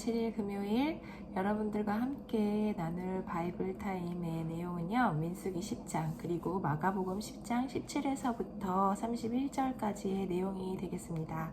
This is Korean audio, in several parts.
7일 금요일 여러분들과 함께 나눌 바이블 타임의 내용은요, 민수기 10장 그리고 마가복음 10장 17에서부터 31절까지의 내용이 되겠습니다.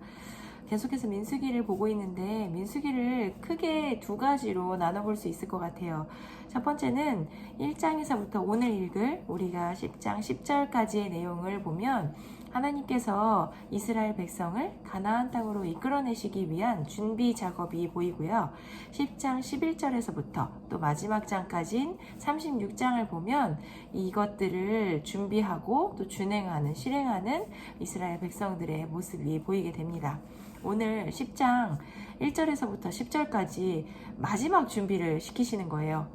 계속해서 민수기를 보고 있는데 민수기를 크게 두 가지로 나눠볼 수 있을 것 같아요. 첫 번째는 1장에서부터 오늘 읽을 우리가 10장 10절까지의 내용을 보면 하나님께서 이스라엘 백성을 가나안 땅으로 이끌어내시기 위한 준비 작업이 보이고요. 10장 11절에서부터 또 마지막 장까지인 36장을 보면 이것들을 준비하고 또 실행하는 이스라엘 백성들의 모습이 보이게 됩니다. 오늘 10장 1절에서부터 10절까지 마지막 준비를 시키시는 거예요.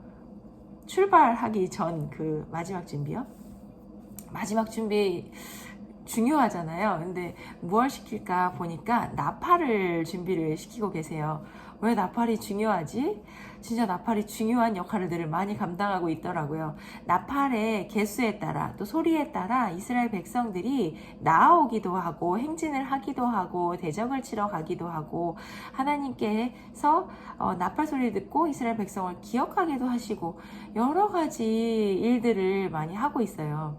출발하기 전 그 마지막 준비요. 마지막 준비 중요하잖아요. 근데 무엇 시킬까 보니까 나팔을 준비를 시키고 계세요. 왜 나팔이 중요하지? 진짜 나팔이 중요한 역할들을 많이 감당하고 있더라고요. 나팔의 개수에 따라 또 소리에 따라 이스라엘 백성들이 나아오기도 하고 행진을 하기도 하고 대적을 치러 가기도 하고 하나님께서 나팔 소리를 듣고 이스라엘 백성을 기억하기도 하시고 여러 가지 일들을 많이 하고 있어요.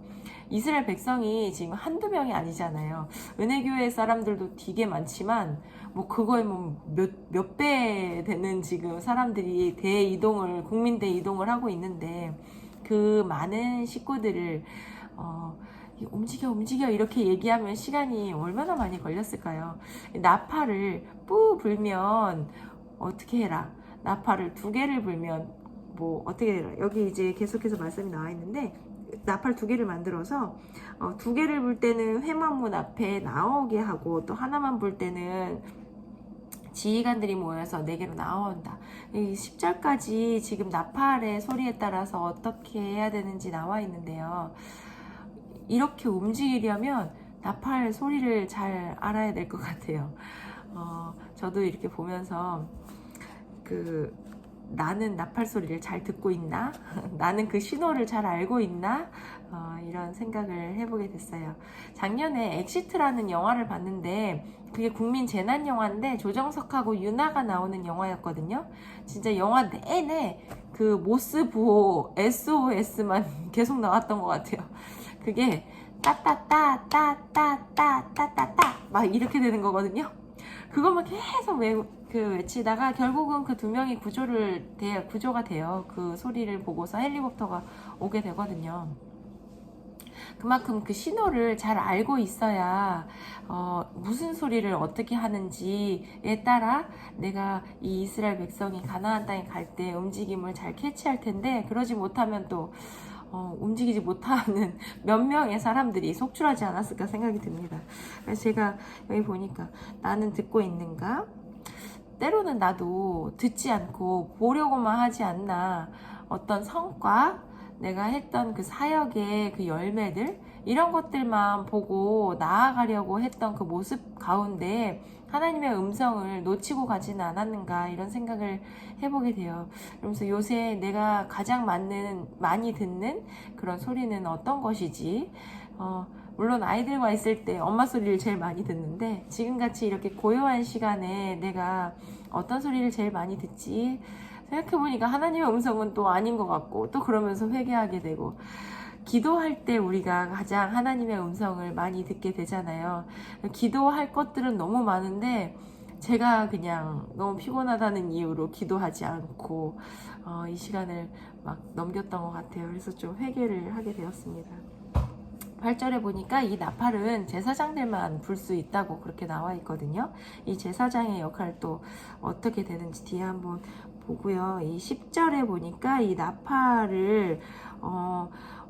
이스라엘 백성이 지금 한두 명이 아니잖아요. 은혜교회 사람들도 되게 많지만 뭐 그거에 뭐 몇 배 되는 지금 사람들이 국민 대이동을 하고 있는데 그 많은 식구들을 움직여 이렇게 얘기하면 시간이 얼마나 많이 걸렸을까요? 나팔을 뿌 불면 어떻게 해라. 나팔을 2개를 불면 뭐 어떻게 해라. 여기 이제 계속해서 말씀이 나와 있는데 나팔 2개를 만들어서 2개를 불 때는 회막문 앞에 나오게 하고 또 하나만 불 때는 지휘관들이 모여서 4개로 나온다. 이 10절까지 지금 나팔의 소리에 따라서 어떻게 해야 되는지 나와 있는데요. 이렇게 움직이려면 나팔 소리를 잘 알아야 될 것 같아요. 저도 이렇게 보면서 나는 나팔 소리를 잘 듣고 있나? 나는 그 신호를 잘 알고 있나? 이런 생각을 해보게 됐어요. 작년에 엑시트라는 영화를 봤는데 그게 국민 재난 영화인데 조정석하고 윤아가 나오는 영화였거든요. 진짜 영화 내내 그 모스 부호 SOS만 계속 나왔던 것 같아요. 그게 따따따따따따따따따 막 이렇게 되는 거거든요. 그것만 계속 외치다가 결국은 그 2명이 구조가 돼요. 그 소리를 보고서 헬리콥터가 오게 되거든요. 그만큼 그 신호를 잘 알고 있어야 무슨 소리를 어떻게 하는지에 따라 내가 이 이스라엘 백성이 가나안 땅에 갈 때 움직임을 잘 캐치할 텐데 그러지 못하면 또 움직이지 못하는 몇 명의 사람들이 속출하지 않았을까 생각이 듭니다. 그래서 제가 여기 보니까 나는 듣고 있는가? 때로는 나도 듣지 않고 보려고만 하지 않나. 어떤 성과, 내가 했던 그 사역의 그 열매들 이런 것들만 보고 나아가려고 했던 그 모습 가운데 하나님의 음성을 놓치고 가지는 않았는가 이런 생각을 해보게 돼요. 그러면서 요새 내가 가장 많이 듣는 그런 소리는 어떤 것이지? 물론 아이들과 있을 때 엄마 소리를 제일 많이 듣는데 지금같이 이렇게 고요한 시간에 내가 어떤 소리를 제일 많이 듣지? 생각해보니까 하나님의 음성은 또 아닌 것 같고 또 그러면서 회개하게 되고 기도할 때 우리가 가장 하나님의 음성을 많이 듣게 되잖아요. 기도할 것들은 너무 많은데 제가 그냥 너무 피곤하다는 이유로 기도하지 않고 이 시간을 막 넘겼던 것 같아요. 그래서 좀 회개를 하게 되었습니다. 8절에 보니까 이 나팔은 제사장들만 불 수 있다고 그렇게 나와 있거든요. 이 제사장의 역할 또 어떻게 되는지 뒤에 한번 보고요. 이 10절에 보니까 이 나팔을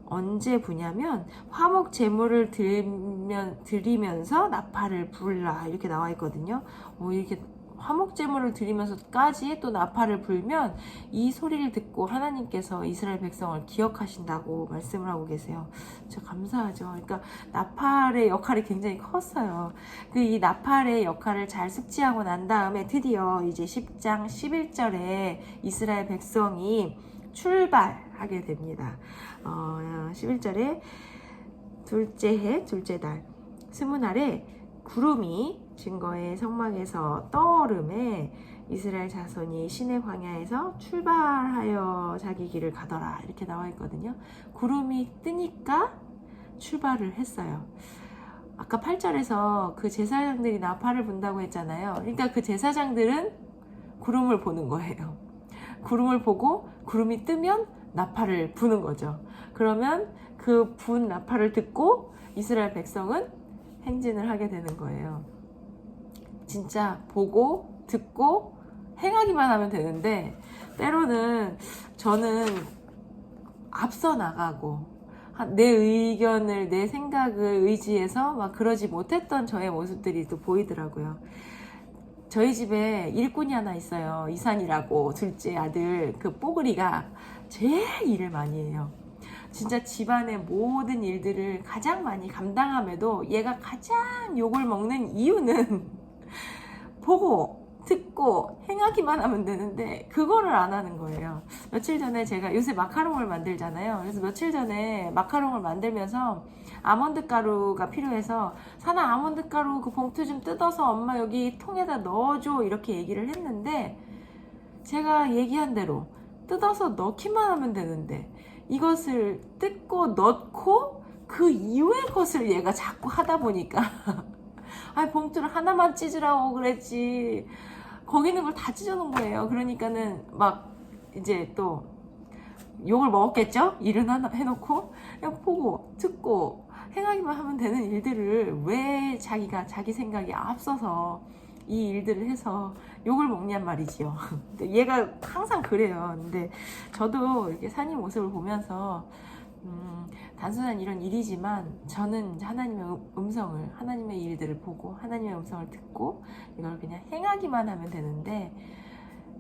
언제 부냐면 화목 제물을 드리면서 나팔을 불라 이렇게 나와 있거든요. 이렇게 화목 제물을 드리면서까지 또 나팔을 불면 이 소리를 듣고 하나님께서 이스라엘 백성을 기억하신다고 말씀을 하고 계세요. 진짜 감사하죠. 그러니까 나팔의 역할이 굉장히 컸어요. 이 나팔의 역할을 잘 숙지하고 난 다음에 드디어 이제 10장 11절에 이스라엘 백성이 출발하게 됩니다. 11절에 둘째 해, 둘째 달, 스무 날에 구름이 증거의 성막에서 떠오름에 이스라엘 자손이 시내 광야에서 출발하여 자기 길을 가더라 이렇게 나와 있거든요. 구름이 뜨니까 출발을 했어요. 아까 8절에서 그 제사장들이 나팔을 분다고 했잖아요. 그러니까 그 제사장들은 구름을 보는 거예요. 구름을 보고 구름이 뜨면 나팔을 부는 거죠. 그러면 그 분 나팔을 듣고 이스라엘 백성은 행진을 하게 되는 거예요. 진짜 보고 듣고 행하기만 하면 되는데 때로는 저는 앞서 나가고 내 의견을 내 생각을 의지해서 막 그러지 못했던 저의 모습들이 또 보이더라고요. 저희 집에 일꾼이 하나 있어요. 이산이라고 둘째 아들 그 뽀글이가 제일 일을 많이 해요. 진짜 집안의 모든 일들을 가장 많이 감당함에도 얘가 가장 욕을 먹는 이유는 보고 듣고 행하기만 하면 되는데 그거를 안 하는 거예요. 며칠 전에 제가 요새 마카롱을 만들잖아요. 그래서 며칠 전에 마카롱을 만들면서 아몬드 가루가 필요해서 사나 아몬드 가루 그 봉투 좀 뜯어서 엄마 여기 통에다 넣어줘 이렇게 얘기를 했는데 제가 얘기한 대로 뜯어서 넣기만 하면 되는데 이것을 뜯고 넣고 그 이후의 것을 얘가 자꾸 하다 보니까 아니 봉투를 하나만 찢으라고 그랬지 거기 있는 걸 다 찢어놓은 거예요. 그러니까는 막 이제 또 욕을 먹었겠죠? 일은 하나 해놓고 그냥 보고 듣고 행하기만 하면 되는 일들을 왜 자기가 자기 생각이 앞서서 이 일들을 해서 욕을 먹냔 말이지요. 얘가 항상 그래요. 근데 저도 이렇게 산이 모습을 보면서 단순한 이런 일이지만 저는 하나님의 음성을 하나님의 일들을 보고 하나님의 음성을 듣고 이걸 그냥 행하기만 하면 되는데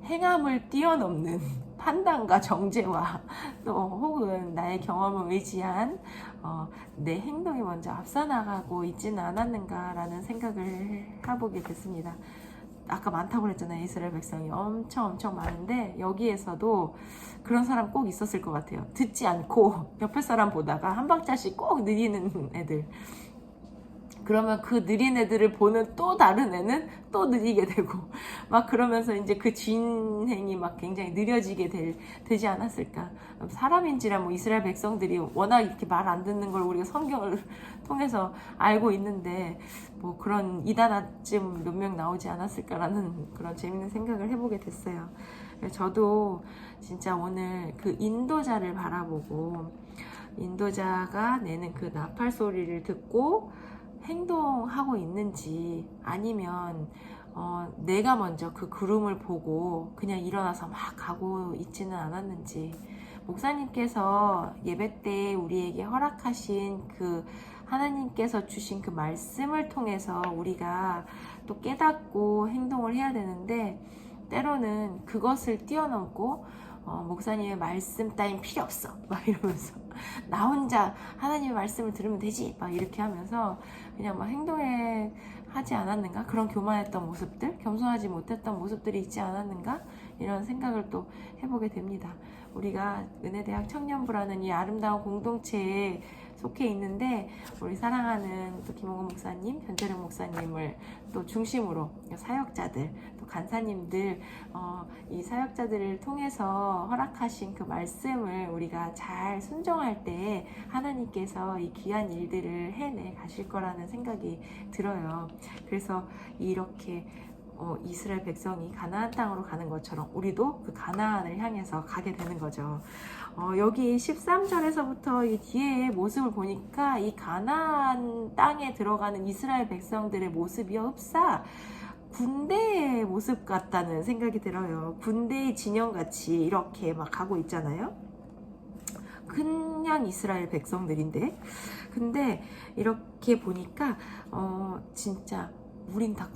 행함을 뛰어넘는 판단과 정죄와 또 혹은 나의 경험을 의지한 내 행동이 먼저 앞서 나가고 있지는 않았는가라는 생각을 해보게 됐습니다. 아까 많다고 그랬잖아요. 이스라엘 백성이 엄청 많은데 여기에서도 그런 사람 꼭 있었을 것 같아요. 듣지 않고 옆에 사람 보다가 한 박자씩 꼭 느리는 애들. 그러면 그 느린 애들을 보는 또 다른 애는 또 느리게 되고 막 그러면서 이제 그 진행이 막 굉장히 느려지게 되지 않았을까. 사람인지라 뭐 이스라엘 백성들이 워낙 이렇게 말 안 듣는 걸 우리가 성경을 통해서 알고 있는데 뭐 그런 이단아쯤 몇 명 나오지 않았을까라는 그런 재밌는 생각을 해보게 됐어요. 저도 진짜 오늘 그 인도자를 바라보고 인도자가 내는 그 나팔 소리를 듣고 행동하고 있는지 아니면 내가 먼저 그 구름을 보고 그냥 일어나서 막 가고 있지는 않았는지 목사님께서 예배 때 우리에게 허락하신 그 하나님께서 주신 그 말씀을 통해서 우리가 또 깨닫고 행동을 해야 되는데 때로는 그것을 뛰어넘고 목사님의 말씀 따윈 필요 없어 막 이러면서 나 혼자 하나님의 말씀을 들으면 되지 막 이렇게 하면서 그냥 막 행동에 하지 않았는가 그런 교만했던 모습들 겸손하지 못했던 모습들이 있지 않았는가 이런 생각을 또 해보게 됩니다. 우리가 은혜대학 청년부라는 이 아름다운 공동체에 속해 있는데 우리 사랑하는 또 김홍근 목사님, 변재령 목사님을 또 중심으로 사역자들, 또 간사님들 이 사역자들을 통해서 허락하신 그 말씀을 우리가 잘 순종할 때 하나님께서 이 귀한 일들을 해내 가실 거라는 생각이 들어요. 그래서 이렇게 이스라엘 백성이 가나안 땅으로 가는 것처럼 우리도 그 가나안을 향해서 가게 되는 거죠. 여기 13절에서부터 이 뒤에 모습을 보니까 이 가나안 땅에 들어가는 이스라엘 백성들의 모습이 흡사 군대의 모습 같다는 생각이 들어요. 군대의 진영같이 이렇게 막 가고 있잖아요. 그냥 이스라엘 백성들인데 근데 이렇게 보니까 진짜 우린 다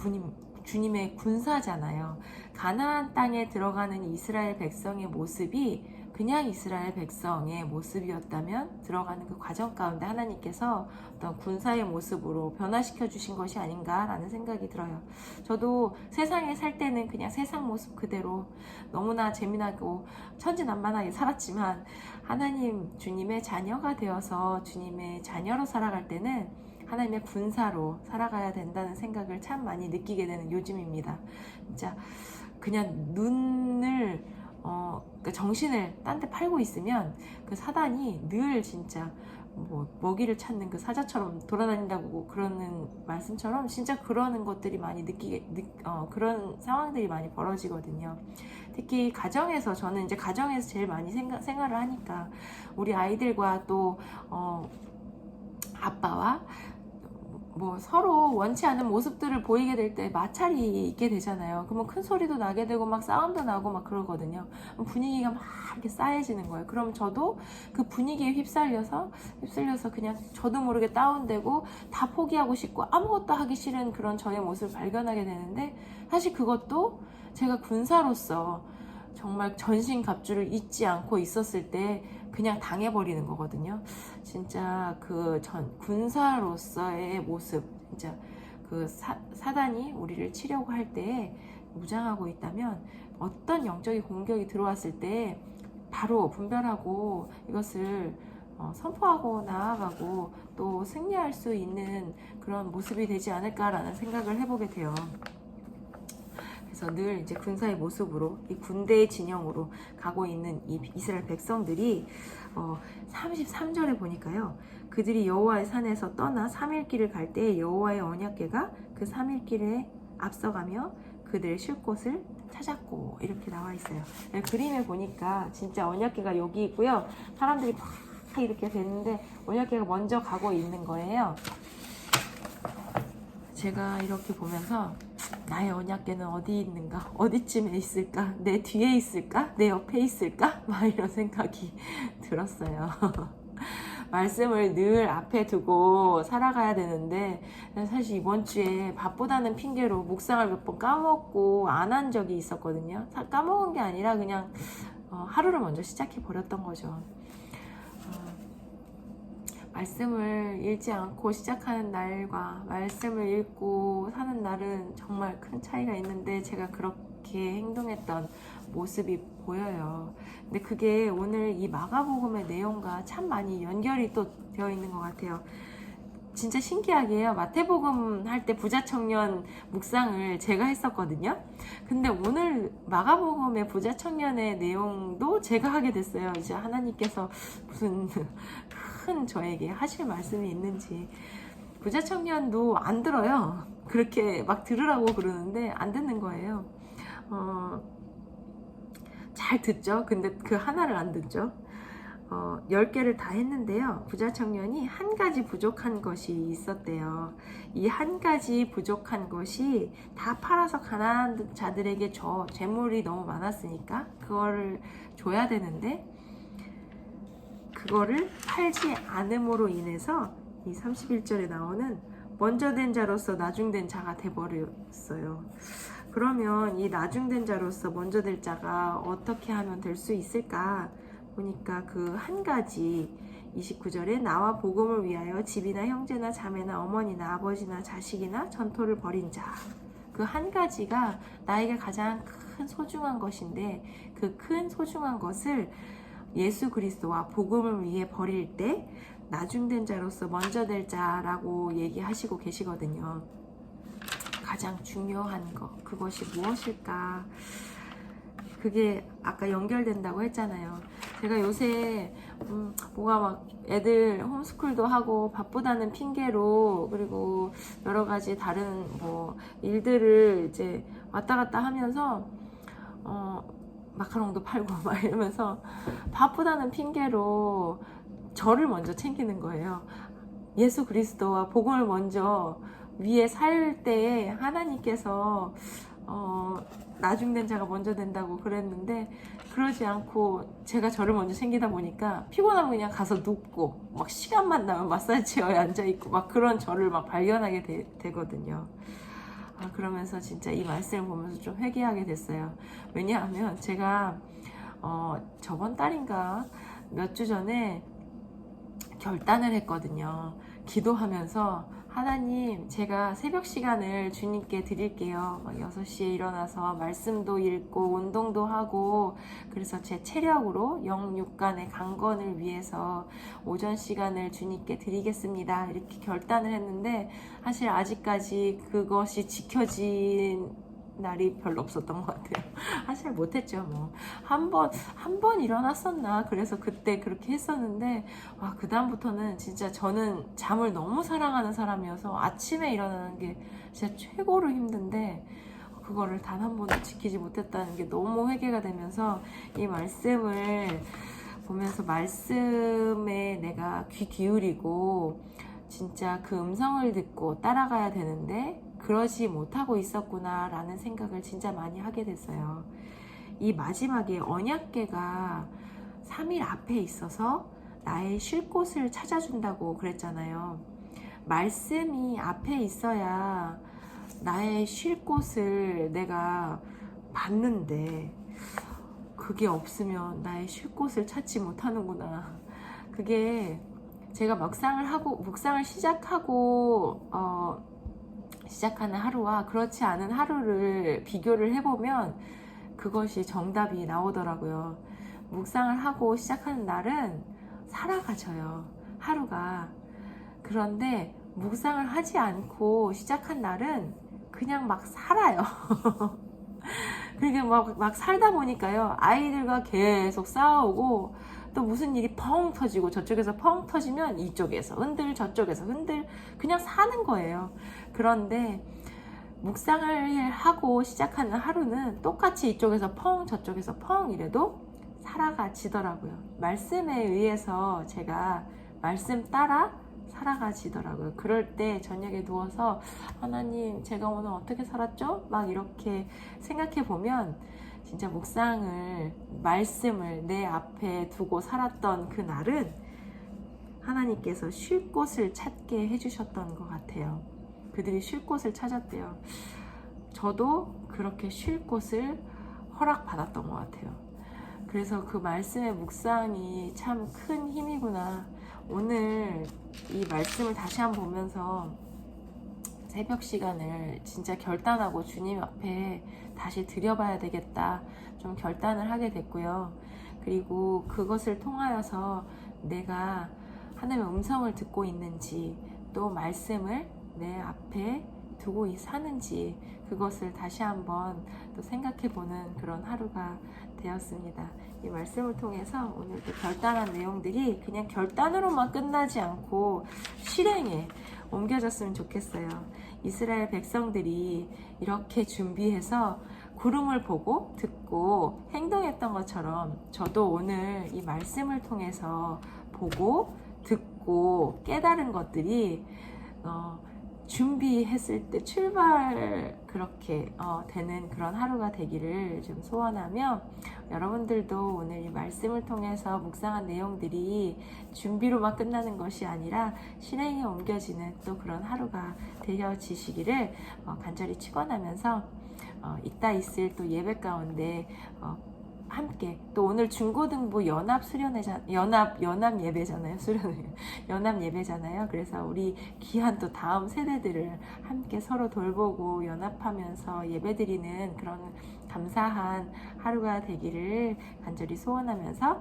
주님의 군사잖아요. 가나안 땅에 들어가는 이스라엘 백성의 모습이 그냥 이스라엘 백성의 모습이었다면 들어가는 그 과정 가운데 하나님께서 어떤 군사의 모습으로 변화시켜 주신 것이 아닌가라는 생각이 들어요. 저도 세상에 살 때는 그냥 세상 모습 그대로 너무나 재미나고 천진난만하게 살았지만 하나님 주님의 자녀가 되어서 주님의 자녀로 살아갈 때는 하나님의 군사로 살아가야 된다는 생각을 참 많이 느끼게 되는 요즘입니다. 진짜 그냥 눈을 그러니까 정신을 딴 데 팔고 있으면 그 사단이 늘 진짜 뭐 먹이를 찾는 그 사자처럼 돌아다닌다고 그러는 말씀처럼 진짜 그러는 것들이 많이 그런 상황들이 많이 벌어지거든요. 특히 가정에서, 저는 이제 가정에서 제일 많이 생활을 하니까 우리 아이들과 또 아빠와 뭐 서로 원치 않는 모습들을 보이게 될 때 마찰이 있게 되잖아요. 그러면 큰 소리도 나게 되고 막 싸움도 나고 막 그러거든요. 분위기가 막 이렇게 싸해지는 거예요. 그럼 저도 그 분위기에 휩쓸려서 그냥 저도 모르게 다운되고 다 포기하고 싶고 아무것도 하기 싫은 그런 저의 모습을 발견하게 되는데, 사실 그것도 제가 군사로서 정말 전신갑주를 잊지 않고 있었을 때 그냥 당해버리는 거거든요. 진짜 그 군사로서의 모습, 진짜 그 사단이 우리를 치려고 할 때에 무장하고 있다면 어떤 영적인 공격이 들어왔을 때 바로 분별하고 이것을 선포하고 나아가고 또 승리할 수 있는 그런 모습이 되지 않을까라는 생각을 해보게 돼요. 그래서 늘 이제 군사의 모습으로, 이 군대의 진영으로 가고 있는 이 이스라엘 백성들이 33절에 보니까요, 그들이 여호와의 산에서 떠나 3일 길을 갈 때 여호와의 언약궤가 그 3일 길에 앞서가며 그들의 쉴 곳을 찾았고, 이렇게 나와 있어요. 그림에 보니까 진짜 언약궤가 여기 있고요, 사람들이 막 이렇게 됐는데 언약궤가 먼저 가고 있는 거예요. 제가 이렇게 보면서 나의 언약궤는 어디 있는가? 어디쯤에 있을까? 내 뒤에 있을까? 내 옆에 있을까? 막 이런 생각이 들었어요. 말씀을 늘 앞에 두고 살아가야 되는데, 사실 이번 주에 바쁘다는 핑계로 묵상을 몇 번 까먹고 안 한 적이 있었거든요. 까먹은 게 아니라 그냥 하루를 먼저 시작해 버렸던 거죠. 말씀을 읽지 않고 시작하는 날과 말씀을 읽고 사는 날은 정말 큰 차이가 있는데, 제가 그렇게 행동했던 모습이 보여요. 근데 그게 오늘 이 마가복음의 내용과 참 많이 연결이 또 되어 있는 것 같아요. 진짜 신기하게요, 마태복음 할 때 부자 청년 묵상을 제가 했었거든요. 근데 오늘 마가복음의 부자 청년의 내용도 제가 하게 됐어요. 이제 하나님께서 무슨 큰 저에게 하실 말씀이 있는지. 부자 청년도 안 들어요. 그렇게 막 들으라고 그러는데 안 듣는 거예요. 잘 듣죠. 근데 그 하나를 안 듣죠. 10개를 다 했는데요, 부자 청년이 한 가지 부족한 것이 있었대요. 이 한 가지 부족한 것이 다 팔아서 가난한 자들에게 재물이 너무 많았으니까 그거를 줘야 되는데, 그거를 팔지 않음으로 인해서 이 31절에 나오는 먼저 된 자로서 나중된 자가 돼버렸어요. 그러면 이 나중된 자로서 먼저 될 자가 어떻게 하면 될 수 있을까 보니까, 그 한 가지 29절에 나와 복음을 위하여 집이나 형제나 자매나 어머니나 아버지나 자식이나 전토를 벌인 자, 그 한 가지가 나에게 가장 큰 소중한 것인데, 그 큰 소중한 것을 예수 그리스도와 복음을 위해 버릴 때 나중된 자로서 먼저 될 자라고 얘기하시고 계시거든요. 가장 중요한 것, 그것이 무엇일까? 그게 아까 연결된다고 했잖아요. 제가 요새 뭐가 막 애들 홈스쿨도 하고 바쁘다는 핑계로, 그리고 여러 가지 다른 뭐 일들을 이제 왔다 갔다 하면서 마카롱도 팔고 막 이러면서 바쁘다는 핑계로 저를 먼저 챙기는 거예요. 예수 그리스도와 복음을 먼저 위에 살 때에 하나님께서 나중된 자가 먼저 된다고 그랬는데, 그러지 않고 제가 저를 먼저 챙기다 보니까 피곤하면 그냥 가서 눕고 막 시간만 나면 마사지 체어에 앉아있고 막 그런 저를 막 발견하게 되거든요. 그러면서 진짜 이 말씀을 보면서 좀 회개하게 됐어요. 왜냐하면 제가 저번 달인가 몇 주 전에 결단을 했거든요. 기도하면서 하나님, 제가 새벽 시간을 주님께 드릴게요. 막 6시에 일어나서 말씀도 읽고 운동도 하고, 그래서 제 체력으로 영육간의 강건을 위해서 오전 시간을 주님께 드리겠습니다. 이렇게 결단을 했는데, 사실 아직까지 그것이 지켜진 날이 별로 없었던 것 같아요. 잘 못했죠. 뭐 한 번 일어났었나. 그래서 그때 그렇게 했었는데, 그 다음부터는 진짜 저는 잠을 너무 사랑하는 사람이어서 아침에 일어나는 게 진짜 최고로 힘든데, 그거를 단 한 번도 지키지 못했다는 게 너무 회개가 되면서, 이 말씀을 보면서 말씀에 내가 귀 기울이고 진짜 그 음성을 듣고 따라가야 되는데 그러지 못하고 있었구나 라는 생각을 진짜 많이 하게 됐어요. 이 마지막에 언약궤가 3일 앞에 있어서 나의 쉴 곳을 찾아준다고 그랬잖아요. 말씀이 앞에 있어야 나의 쉴 곳을 내가 받는데, 그게 없으면 나의 쉴 곳을 찾지 못하는구나. 그게 제가 묵상을 시작하는 하루와 그렇지 않은 하루를 비교를 해보면 그것이 정답이 나오더라고요. 묵상을 하고 시작하는 날은 살아가져요, 하루가. 그런데 묵상을 하지 않고 시작한 날은 그냥 막 살아요. 그렇게 막 살다 보니까요, 아이들과 계속 싸우고, 또 무슨 일이 펑 터지고, 저쪽에서 펑 터지면 이쪽에서 흔들, 저쪽에서 흔들, 그냥 사는 거예요. 그런데 묵상을 하고 시작하는 하루는 똑같이 이쪽에서 펑, 저쪽에서 펑 이래도 살아가지더라고요. 말씀에 의해서 제가 말씀 따라 살아가지더라고요. 그럴 때 저녁에 누워서 하나님, 제가 오늘 어떻게 살았죠? 막 이렇게 생각해 보면 진짜 말씀을 내 앞에 두고 살았던 그 날은 하나님께서 쉴 곳을 찾게 해주셨던 것 같아요. 그들이 쉴 곳을 찾았대요. 저도 그렇게 쉴 곳을 허락받았던 것 같아요. 그래서 그 말씀의 묵상이 참 큰 힘이구나. 오늘 이 말씀을 다시 한번 보면서 새벽 시간을 진짜 결단하고 주님 앞에 다시 드려봐야 되겠다, 좀 결단을 하게 됐고요. 그리고 그것을 통하여서 내가 하나님의 음성을 듣고 있는지, 또 말씀을 내 앞에 두고 사는지, 그것을 다시 한번 또 생각해보는 그런 하루가 되었습니다. 이 말씀을 통해서 오늘도 결단한 내용들이 그냥 결단으로만 끝나지 않고 실행에 옮겨졌으면 좋겠어요. 이스라엘 백성들이 이렇게 준비해서 구름을 보고 듣고 행동했던 것처럼, 저도 오늘 이 말씀을 통해서 보고 듣고 깨달은 것들이 준비했을 때 그렇게 되는 그런 하루가 되기를 좀 소원하며, 여러분들도 오늘 이 말씀을 통해서 묵상한 내용들이 준비로만 끝나는 것이 아니라 실행에 옮겨지는 또 그런 하루가 되어지시기를 간절히 축원하면서, 이따 있을 또 예배 가운데 함께, 또 오늘 중고등부 연합 예배잖아요. 연합 예배잖아요. 그래서 우리 귀한 또 다음 세대들을 함께 서로 돌보고 연합하면서 예배드리는 그런 감사한 하루가 되기를 간절히 소원하면서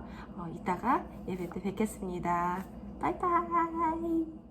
이따가 예배 때 뵙겠습니다. 바이바이.